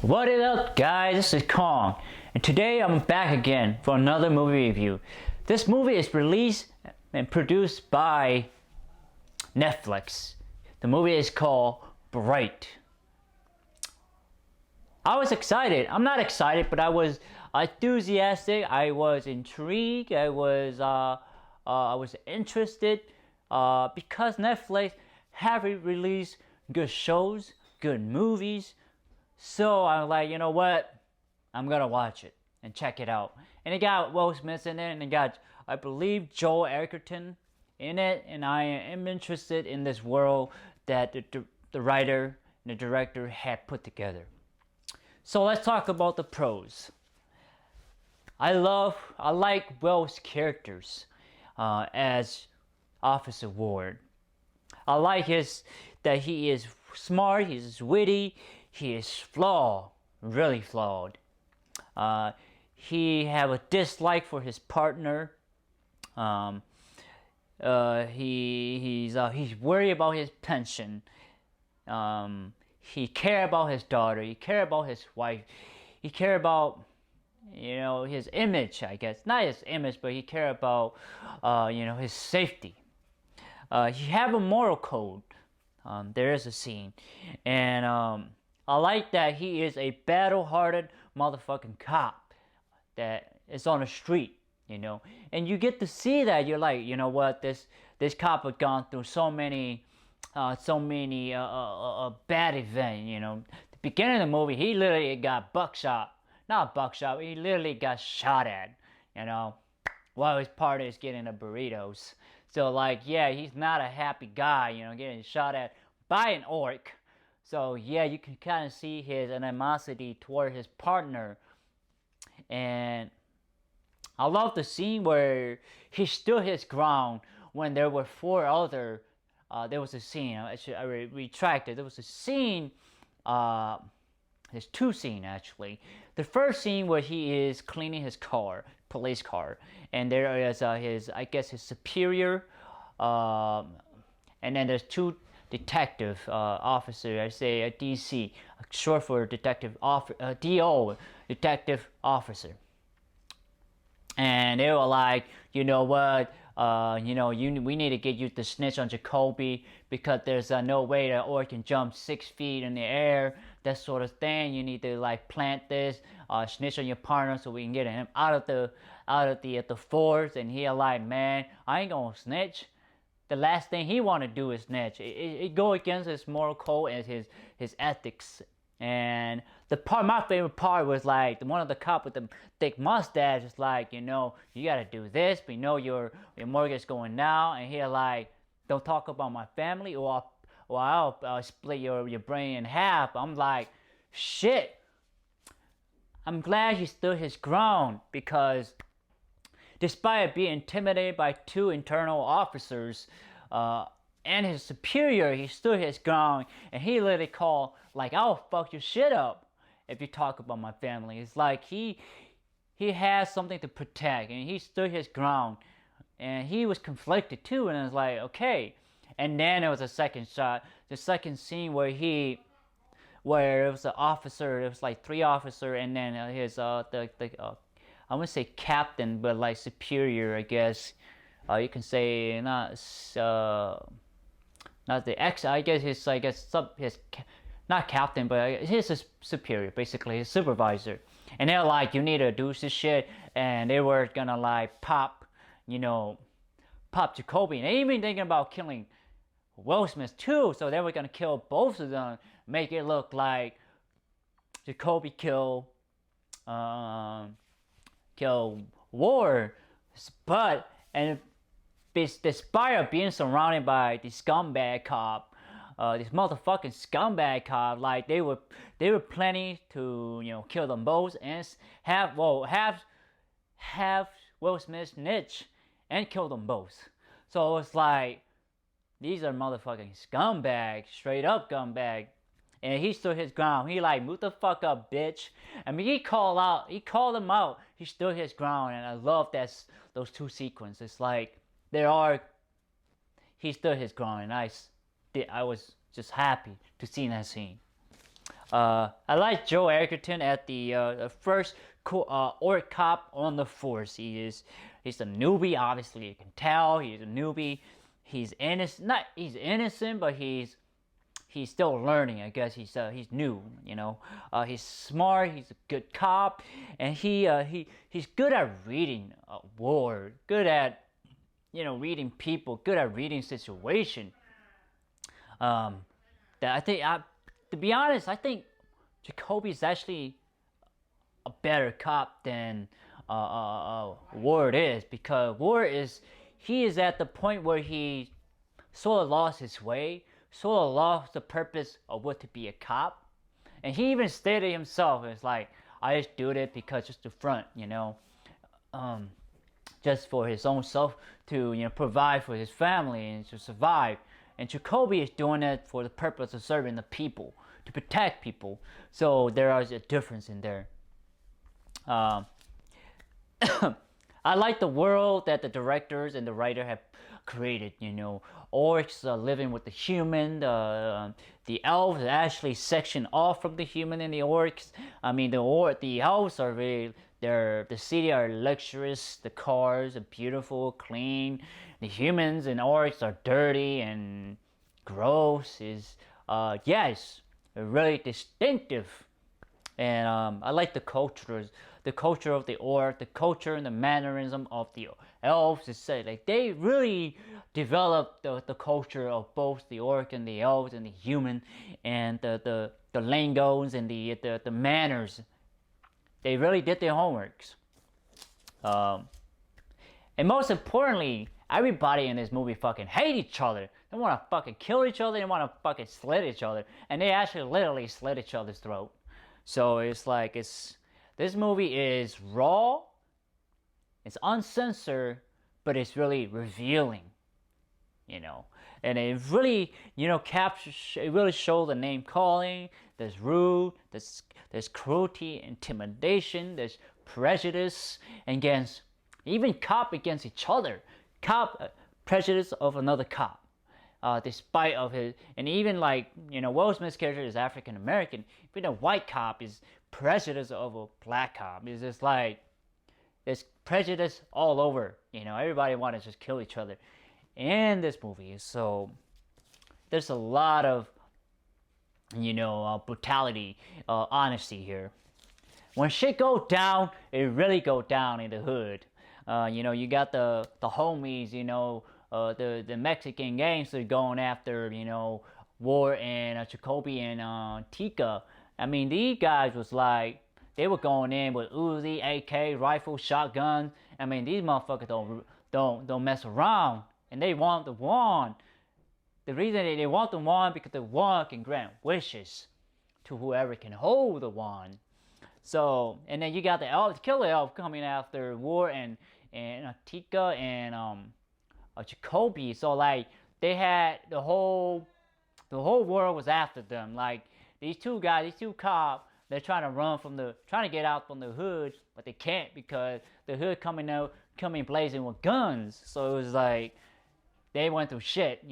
What is up, guys? This is Kong, and today I'm back again for another movie review. This movie is released and produced by Netflix. The movie is called Bright. I was excited. I'm not excited, but I was enthusiastic. I was intrigued. I was interested because Netflix have released good shows, good movies. So I'm like, you know what? I'm gonna watch it and check it out. And it got Will Smith in it, and it got, I believe, Joel Edgerton in it. And I am interested in this world that the writer and the director had put together. So let's talk about the pros. I like Will's characters as Officer Ward. I like that he is smart, he's witty, he is flawed, really flawed. He have a dislike for his partner. He's worried about his pension. He care about his daughter. He care about his wife. He care about his image. I guess not his image, but he care about his safety. He have a moral code. There is a scene, and I like that he is a battle-hardened motherfucking cop that is on the street, and you get to see that. You're like, you know what, this cop had gone through so many bad events. The beginning of the movie, he literally got he literally got shot at, while his partner is getting the burritos. So like, yeah, he's not a happy guy, getting shot at by an orc. So yeah, you can kind of see his animosity toward his partner. And I love the scene where he stood his ground when there were four other. There was a scene. I retracted. There was a scene. There's two scenes actually. The first scene where he is cleaning his car, police car, and there is his superior, and then there's two detective officer. I say a DC, short for detective DO, detective officer. And they were like, you know what, we need to get you to snitch on Jacoby because there's no way that orc can jump 6 feet in the air, that sort of thing. You need to like plant this, snitch on your partner so we can get him out of the force. And he like, man, I ain't gonna snitch. The last thing he want to do is snitch. It go against his moral code and his ethics. And my favorite part was like one of the cop with the thick mustache is like, you gotta do this, but your mortgage going down, and he like, don't talk about my family or I'll split your brain in half. I'm like, shit. I'm glad he stood his ground, because despite being intimidated by two internal officers and his superior, he stood his ground, and he literally called like, I'll fuck your shit up if you talk about my family. It's like he has something to protect, and he stood his ground, and he was conflicted too. And it was like, okay. And then there was a second shot, the second scene where it was an officer. It was like three officers, and then his I wouldn't say captain, but like superior, I guess. You can say not the ex. I guess his not captain, but his superior, basically his supervisor. And they're like, you need to do this shit, and they were gonna like pop Jacoby, and they even thinking about killing Will Smith too. So they were gonna kill both of them, make it look like Jacoby killed Ward, but despite being surrounded by the scumbag cop, this motherfucking scumbag cop, like they were planning to kill them both and have Will Smith snitch and kill them both. So it's like, these are motherfucking scumbags, straight up scumbag. And he stood his ground. He like, move the fuck up, bitch. I mean, he called them out. He stood his ground, and I love those two sequences. It's like, he stood his ground, and I was just happy to see that scene. I like Joe Egerton at the first orc cop on the force. He's a newbie. Obviously, you can tell he's a newbie. He's innocent. Not he's innocent, but he's still learning. I guess he's new. He's smart. He's a good cop, and he's good at reading war. Good at reading people. Good at reading situation. That I think to be honest, I think Jacoby's actually a better cop than Ward is, because he is at the point where he sort of lost his way, sort of lost the purpose of what to be a cop, and he even stated himself, it's like, I just do it because just the front, just for his own self to provide for his family and to survive. And Jacoby is doing it for the purpose of serving the people, to protect people. So there is a difference in there. I like the world that the directors and the writer have created. Orcs are living with the human. The elves are actually sectioned off from the human and the orcs. I mean, the elves are really, the city are luxurious. The cars are beautiful, clean. The humans and orcs are dirty and gross. Yes, really distinctive. And I like the culture of the orc, the culture and the mannerism of the elves. To say, like, they really developed the culture of both the orc and the elves and the human, and the lingos and the manners. They really did their homeworks. And most importantly, everybody in this movie fucking hate each other. They want to fucking kill each other. They want to fucking slit each other, and they actually literally slit each other's throat. So it's like, this movie is raw, it's uncensored, but it's really revealing, and it really, captures, it really shows the name calling. There's rude, there's cruelty, intimidation, there's prejudice against, even cop against each other, prejudice of another cop. Despite of his, and even like, Will Smith's character is African American, even a white cop is prejudice of a black cop. It's just like, there's prejudice all over, everybody wants to just kill each other in this movie. So there's a lot of, brutality, honesty here. When shit go down, it really go down in the hood. You got the homies, the Mexican gangsters going after, Ward and Jacoby and Tika. I mean, these guys was like, they were going in with Uzi, AK, rifle, shotgun. I mean, these motherfuckers don't mess around, and they want the wand. The reason they want the wand, because the wand can grant wishes to whoever can hold the wand. So, and then you got the killer elf coming after Ward and Tika and Jacoby. So like, they had the whole world was after them. Like, these two cops, they're trying to get out from the hood, but they can't, because the hood coming blazing with guns. So it was like, they went through shit.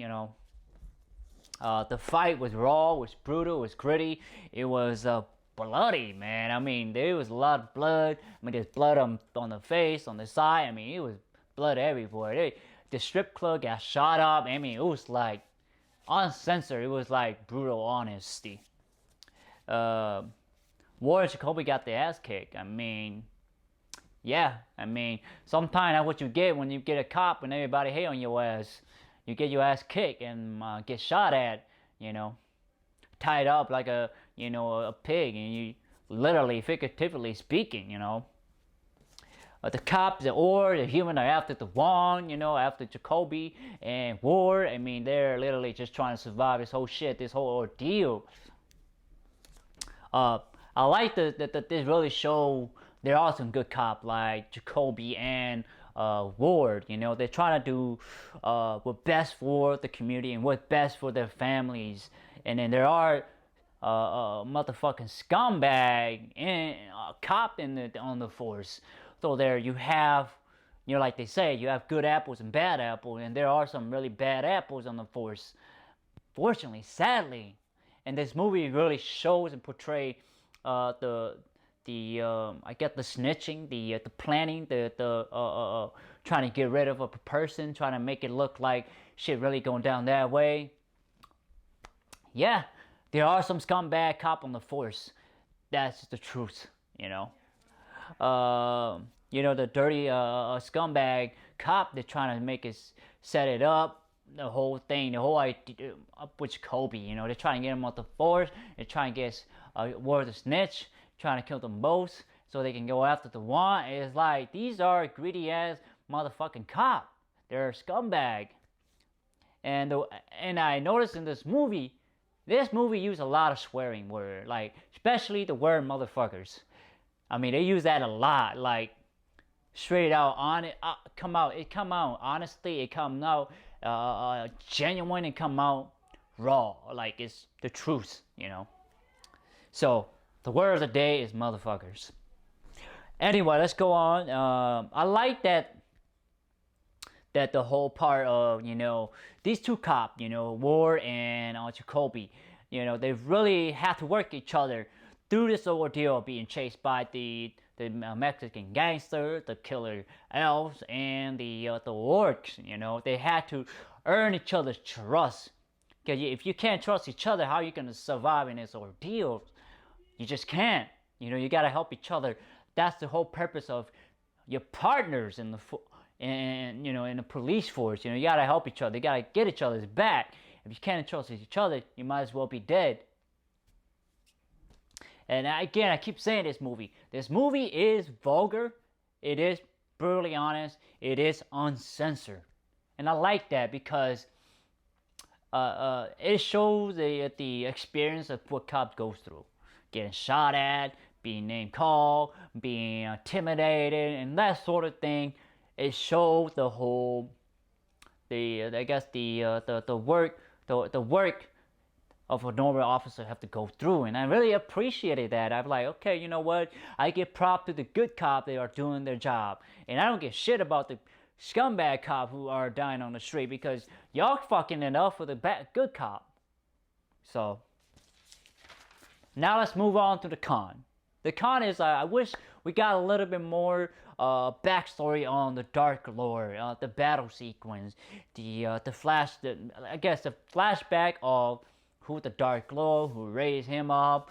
The fight was raw, was brutal, was gritty. It was bloody, man. I mean, there was a lot of blood. I mean, there's blood on the face, on the side. I mean, it was blood everywhere. The strip club got shot up. I mean, it was like uncensored. It was like brutal honesty. Ward and Jacoby got their ass kicked. I mean, yeah. I mean, sometimes that's what you get when you get a cop and everybody hate on your ass. You get your ass kicked and get shot at, tied up like a pig, and you literally, figuratively speaking, the cops, the human are after the wand, after Jacoby and Ward. I mean, they're literally just trying to survive this whole shit, this whole ordeal. I like that this really show there are some good cops like Jacoby and Ward. They're trying to do what's best for the community and what's best for their families. And then there are motherfucking scumbag and cop on the force. So there you have, like they say, you have good apples and bad apples, and there are some really bad apples on the force. Fortunately, sadly, And this movie really shows and portray the I get the snitching, the planning, the trying to get rid of a person, trying to make it look like shit really going down that way. Yeah, there are some scumbag cop on the force. That's the truth, you know. The dirty scumbag cop. They're trying to make us set it up. The whole thing, the whole idea up with Kobe. They're trying to get him off the force. They're trying to get word of snitch, trying to kill them both so they can go after the one. It's like these are greedy ass motherfucking cop. They're a scumbag. And I noticed in this movie used a lot of swearing word, like especially the word motherfuckers. I mean, they use that a lot, like straight out on it. It come out honestly. It come out genuine. It come out raw, like it's the truth, So the word of the day is motherfuckers. Anyway, let's go on. I like that the whole part of these two cops, Ward and Jacoby, they really have to work each other through this ordeal, being chased by the Mexican gangster, the killer elves, and the orcs. They had to earn each other's trust. Because if you can't trust each other, how are you gonna survive in this ordeal? You just can't. You gotta help each other. That's the whole purpose of your partners in the police force. You gotta help each other. You gotta get each other's back. If you can't trust each other, you might as well be dead. And again, I keep saying this movie. This movie is vulgar. It is brutally honest. It is uncensored. And I like that because it shows the experience of what cops goes through. Getting shot at, being name called, being intimidated, and that sort of thing. It shows the whole, the work of a normal officer have to go through, and I really appreciated that. I'm like, okay, you know what? I give prop to the good cop. They are doing their job, and I don't give shit about the scumbag cop who are dying on the street because y'all fucking it up for the good cop. So now let's move on to the con. The con is I wish we got a little bit more backstory on the Dark Lord, the battle sequence, the flashback of who the Dark Lord, who raised him up,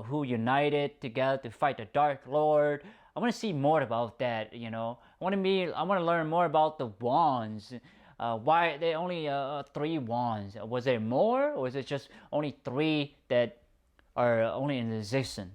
who united together to fight the Dark Lord. I want to see more about that. I want to learn more about the wands. Why they only 3 wands? Was there more, or is it just only 3 that are only in existence?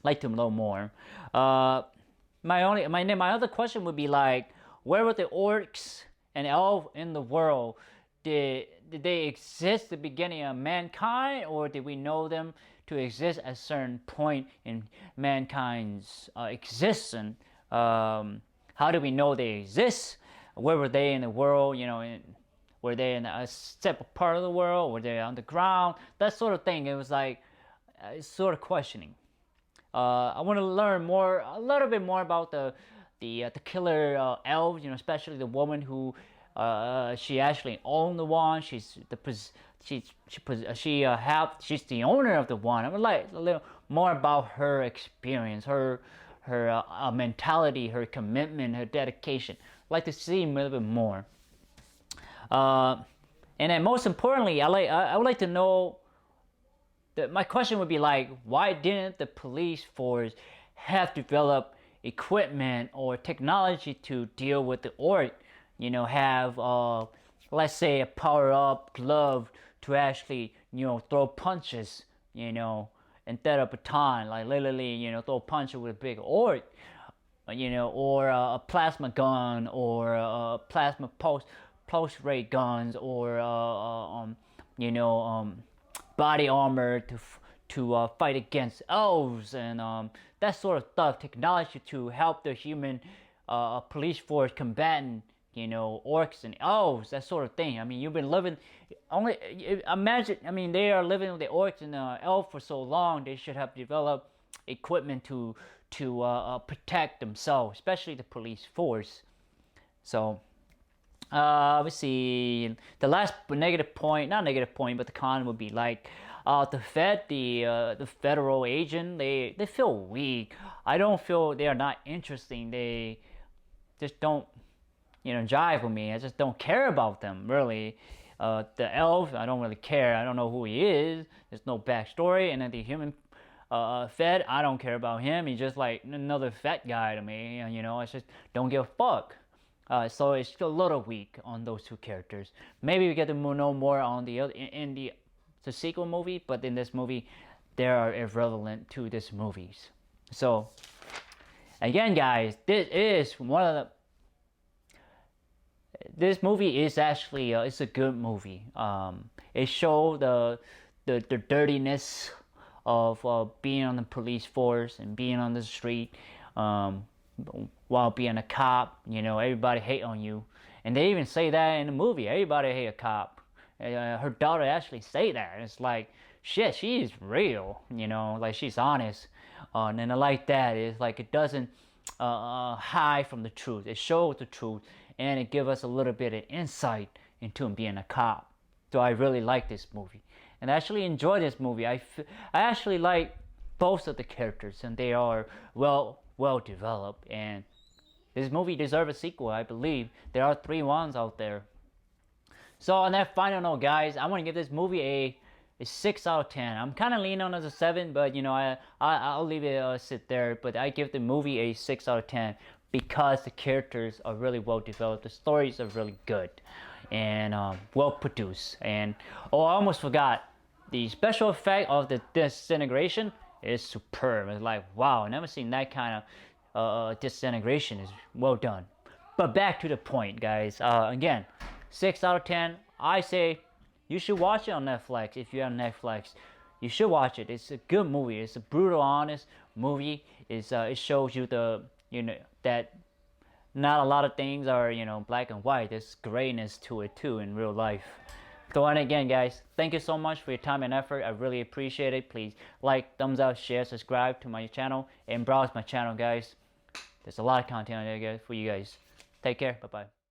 Like to know more. My other question would be like, where were the orcs and elves in the world? Did they exist at the beginning of mankind, or did we know them to exist at a certain point in mankind's existence? How do we know they exist? Where were they in the world? Were they in a separate part of the world? Were they underground? That sort of thing. It was like sort of questioning. I want to learn a little bit more about the killer elves. Especially the woman who she actually owned the wand. She's the owner of the wand. I would like a little more about her experience, her mentality, her commitment, her dedication. I'd like to see a little bit more. And then most importantly, I would like to know. My question would be like, why didn't the police force have developed equipment or technology to deal with the orc? Have let's say a power-up glove to actually throw punches, instead of baton, like literally throw punches with a big orc, or a plasma gun, or plasma pulse rate guns, or body armor to fight against elves and that sort of stuff. Technology to help the human police force combatant, orcs and elves, that sort of thing. I mean, you've been living only. Imagine. I mean, they are living with the orcs and elves for so long. They should have developed equipment to protect themselves, especially the police force. So Let's see. The last negative point, not negative point, but the con would be like, the the federal agent, they feel weak. I don't feel they are not interesting. They just don't, jive with me. I just don't care about them really. The elf, I don't really care. I don't know who he is. There's no backstory. And then the human Fed, I don't care about him. He's just like another fat guy to me. I just don't give a fuck. So it's a little weak on those two characters. Maybe we get to know more on the other in the sequel movie, but in this movie, they are irrelevant to this movies. So again, guys, this movie is actually it's a good movie. It shows the dirtiness of being on the police force and being on the street, while being a cop. Everybody hate on you, and they even say that in the movie. Everybody hate a cop. Her daughter actually say that. It's like, shit, she's real. Like she's honest. And I like that. It's like it doesn't hide from the truth. It shows the truth, and it gives us a little bit of insight into being a cop. So I really like this movie, and I actually enjoy this movie. I actually like both of the characters, and they are well developed. And this movie deserves a sequel. I believe there are 3 ones out there. So on that final note, guys, I want to give this movie a 6 out of 10. I'm kind of leaning on as a 7, but I'll leave it sit there. But I give the movie a 6 out of 10 because the characters are really well developed. The stories are really good and well produced. And I almost forgot, the special effect of the disintegration is superb. It's like, wow, never seen that kind of disintegration. Is well done. But back to the point, guys. Again, 6 out of 10. I say you should watch it on Netflix. If you're on Netflix, you should watch it. It's a good movie. It's a brutal, honest movie. It shows you that not a lot of things are black and white. There's grayness to it too in real life. So, and again, guys, thank you so much for your time and effort. I really appreciate it. Please like, thumbs up, share, subscribe to my channel, and browse my channel, guys. There's a lot of content on there, guys, for you guys. Take care. Bye bye.